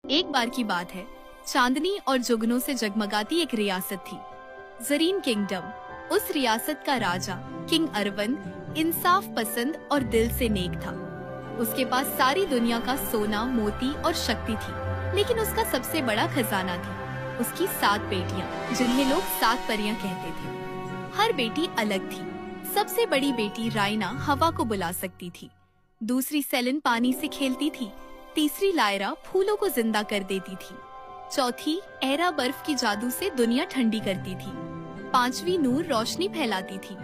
एक बार की बात है, चांदनी और जुगनों से जगमगाती एक रियासत थी, जरीन किंगडम। उस रियासत का राजा किंग अरवंद इंसाफ पसंद और दिल से नेक था। उसके पास सारी दुनिया का सोना, मोती और शक्ति थी, लेकिन उसका सबसे बड़ा खजाना थी उसकी 7 बेटियां, जिन्हें लोग 7 परियां कहते थे। हर बेटी अलग थी। सबसे बड़ी बेटी राइना हवा को बुला सकती थी, दूसरी सेलिन पानी से खेलती थी, तीसरी लायरा फूलों को जिंदा कर देती थी, चौथी एरा बर्फ की जादू से दुनिया ठंडी करती थी, 5वीं नूर रोशनी फैलाती थी,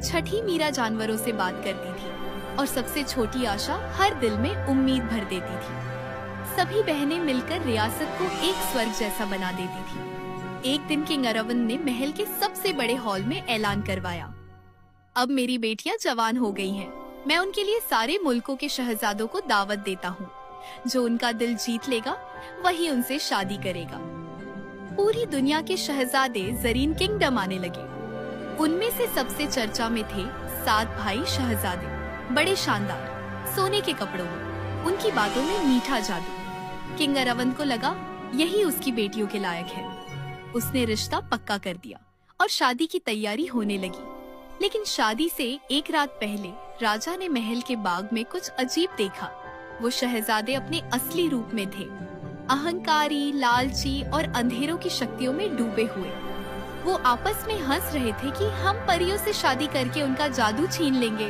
6ठी मीरा जानवरों से बात करती थी और सबसे छोटी आशा हर दिल में उम्मीद भर देती थी। सभी बहनें मिलकर रियासत को एक स्वर्ग जैसा बना देती थी। एक दिन किंग अरवंद ने महल के सबसे बड़े हॉल में ऐलान करवाया, अब मेरी बेटियां जवान हो गई हैं। मैं उनके लिए सारे मुल्कों के शहजादों को दावत देता हूँ। जो उनका दिल जीत लेगा वही उनसे शादी करेगा। पूरी दुनिया के शहजादे जरीन किंगडम आने लगे। उनमें से सबसे चर्चा में थे 7 भाई शहजादे, बड़े शानदार, सोने के कपड़ों में, उनकी बातों में मीठा जादू। किंग अरवंद को लगा यही उसकी बेटियों के लायक है। उसने रिश्ता पक्का कर दिया और शादी की तैयारी होने लगी। लेकिन शादी से एक रात पहले राजा ने महल के बाग में कुछ अजीब देखा। वो शहजादे अपने असली रूप में थे, अहंकारी, लालची और अंधेरों की शक्तियों में डूबे हुए। वो आपस में हंस रहे थे कि हम परियों से शादी करके उनका जादू छीन लेंगे।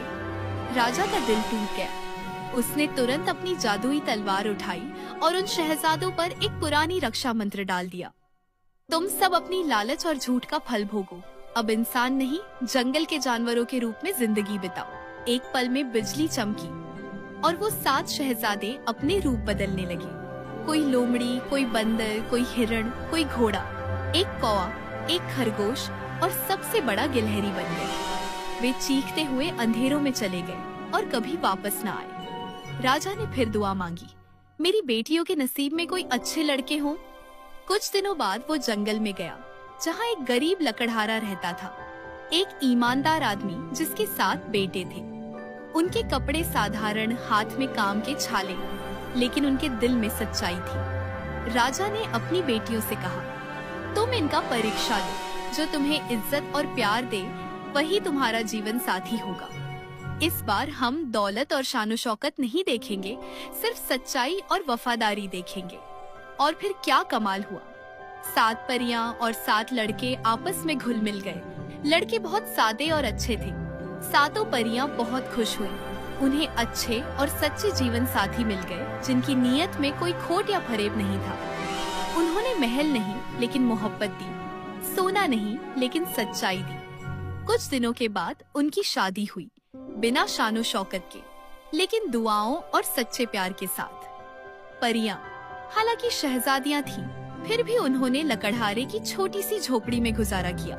राजा का दिल टूट गया। उसने तुरंत अपनी जादुई तलवार उठाई और उन शहजादों पर एक पुरानी रक्षा मंत्र डाल दिया। तुम सब अपनी लालच और झूठ का फल भोगो। अब इंसान नहीं, जंगल के जानवरों के रूप में जिंदगी बिताओ। एक पल में बिजली चमकी और वो 7 शहजादे अपने रूप बदलने लगे। कोई लोमड़ी, कोई बंदर, कोई हिरण, कोई घोड़ा, एक कौवा, एक खरगोश और सबसे बड़ा गिलहरी बन गए। वे चीखते हुए अंधेरों में चले गए और कभी वापस न आए। राजा ने फिर दुआ मांगी, मेरी बेटियों के नसीब में कोई अच्छे लड़के हों। कुछ दिनों बाद वो जंगल में गया, जहाँ एक गरीब लकड़हारा रहता था, एक ईमानदार आदमी जिसके 7 बेटे थे। उनके कपड़े साधारण, हाथ में काम के छाले, लेकिन उनके दिल में सच्चाई थी। राजा ने अपनी बेटियों से कहा, तुम इनका परीक्षा लो, जो तुम्हें इज्जत और प्यार दे वही तुम्हारा जीवन साथी होगा। इस बार हम दौलत और शानो शौकत नहीं देखेंगे, सिर्फ सच्चाई और वफादारी देखेंगे। और फिर क्या कमाल हुआ। 7 परियां और 7 लड़के आपस में घुल मिल गए। लड़के बहुत सादे और अच्छे थे। 7 परियां बहुत खुश हुई। उन्हें अच्छे और सच्चे जीवन साथी मिल गए, जिनकी नीयत में कोई खोट या फरेब नहीं था। उन्होंने महल नहीं लेकिन मोहब्बत दी, सोना नहीं लेकिन सच्चाई दी। कुछ दिनों के बाद उनकी शादी हुई, बिना शानो शौकत के, लेकिन दुआओं और सच्चे प्यार के साथ। परियां हालांकि शहजादियां थीं, फिर भी उन्होंने लकड़हारे की छोटी सी झोपड़ी में गुजारा किया।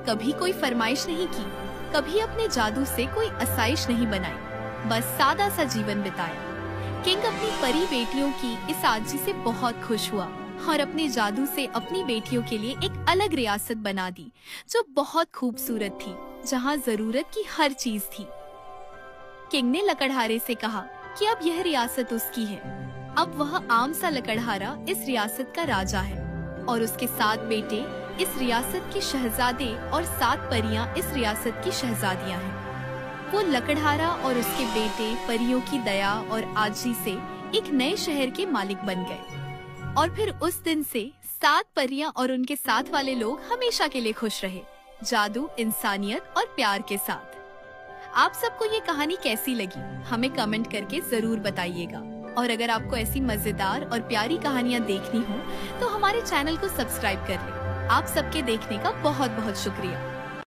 कभी कोई फरमाइश नहीं की, कभी अपने जादू से कोई आसाइश नहीं बनाई, बस सादा सा जीवन बिताया। किंग अपनी परी बेटियों की इस आजी से बहुत खुश हुआ और अपने जादू से अपनी बेटियों के लिए एक अलग रियासत बना दी, जो बहुत खूबसूरत थी, जहाँ जरूरत की हर चीज थी। किंग ने लकड़हारे से कहा कि अब यह रियासत उसकी है। अब वह आम सा लकड़हारा इस रियासत का राजा है और उसके 7 बेटे इस रियासत के शहजादे और 7 परियां इस रियासत की शहजादियां हैं। वो लकड़हारा और उसके बेटे परियों की दया और आजी से एक नए शहर के मालिक बन गए। और फिर उस दिन से 7 परियां और उनके साथ वाले लोग हमेशा के लिए खुश रहे, जादू, इंसानियत और प्यार के साथ। आप सबको ये कहानी कैसी लगी, हमें कमेंट करके जरूर बताइएगा। और अगर आपको ऐसी मजेदार और प्यारी कहानियाँ देखनी हो तो हमारे चैनल को सब्सक्राइब कर लें। आप सबके देखने का बहुत बहुत शुक्रिया।